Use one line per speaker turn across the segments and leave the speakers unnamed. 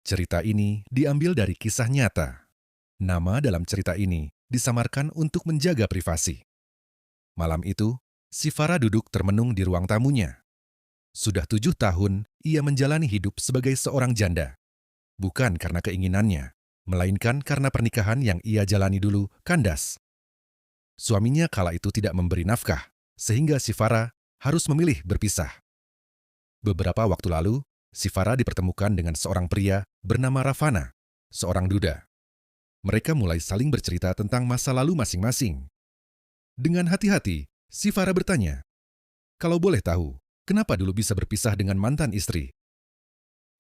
Cerita ini diambil dari kisah nyata. Nama dalam cerita ini disamarkan untuk menjaga privasi. Malam itu, si Farah duduk termenung di ruang tamunya. Sudah 7 tahun, ia menjalani hidup sebagai seorang janda. Bukan karena keinginannya, melainkan karena pernikahan yang ia jalani dulu kandas. Suaminya kala itu tidak memberi nafkah, sehingga si Farah harus memilih berpisah. Beberapa waktu lalu, si Farah dipertemukan dengan seorang pria bernama Ravana, seorang duda. Mereka mulai saling bercerita tentang masa lalu masing-masing. Dengan hati-hati, si Farah bertanya, "Kalau boleh tahu, kenapa dulu bisa berpisah dengan mantan istri?"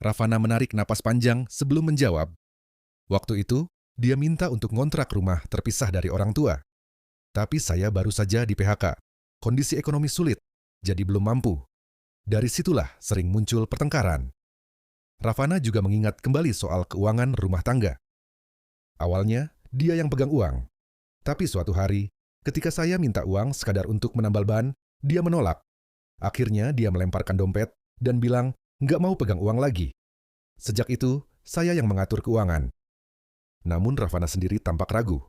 Ravana menarik napas panjang sebelum menjawab. Waktu itu, dia minta untuk ngontrak rumah terpisah dari orang tua. Tapi saya baru saja di PHK. Kondisi ekonomi sulit, jadi belum mampu. Dari situlah sering muncul pertengkaran. Ravana juga mengingat kembali soal keuangan rumah tangga. Awalnya, dia yang pegang uang. Tapi suatu hari, ketika saya minta uang sekadar untuk menambal ban, dia menolak. Akhirnya dia melemparkan dompet dan bilang nggak mau pegang uang lagi. Sejak itu, saya yang mengatur keuangan. Namun Ravana sendiri tampak ragu.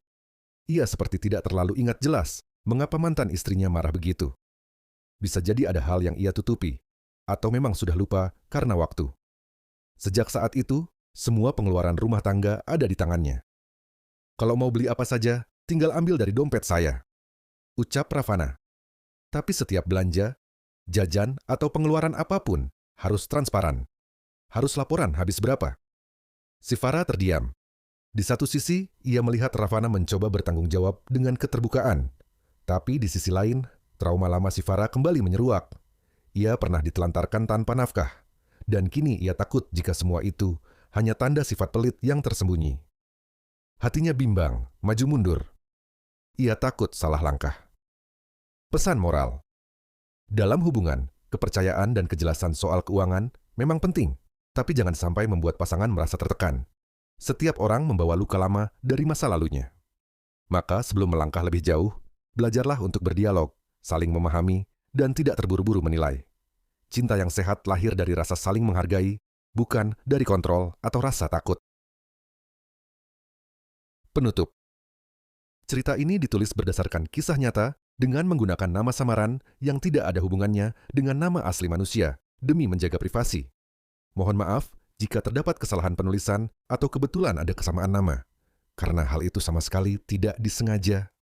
Ia seperti tidak terlalu ingat jelas mengapa mantan istrinya marah begitu. Bisa jadi ada hal yang ia tutupi, atau memang sudah lupa karena waktu. Sejak saat itu, semua pengeluaran rumah tangga ada di tangannya. "Kalau mau beli apa saja, tinggal ambil dari dompet saya," ucap Ravana. Tapi setiap belanja, jajan, atau pengeluaran apapun harus transparan. Harus laporan habis berapa. Si Farah terdiam. Di satu sisi, ia melihat Ravana mencoba bertanggung jawab dengan keterbukaan. Tapi di sisi lain, trauma lama si Farah kembali menyeruak. Ia pernah ditelantarkan tanpa nafkah. Dan kini ia takut jika semua itu hanya tanda sifat pelit yang tersembunyi. Hatinya bimbang, maju mundur. Ia takut salah langkah. Pesan moral. Dalam hubungan, kepercayaan dan kejelasan soal keuangan memang penting, tapi jangan sampai membuat pasangan merasa tertekan. Setiap orang membawa luka lama dari masa lalunya. Maka sebelum melangkah lebih jauh, belajarlah untuk berdialog, saling memahami, dan tidak terburu-buru menilai. Cinta yang sehat lahir dari rasa saling menghargai, bukan dari kontrol atau rasa takut. Penutup. Cerita ini ditulis berdasarkan kisah nyata dengan menggunakan nama samaran yang tidak ada hubungannya dengan nama asli manusia demi menjaga privasi. Mohon maaf jika terdapat kesalahan penulisan atau kebetulan ada kesamaan nama, karena hal itu sama sekali tidak disengaja.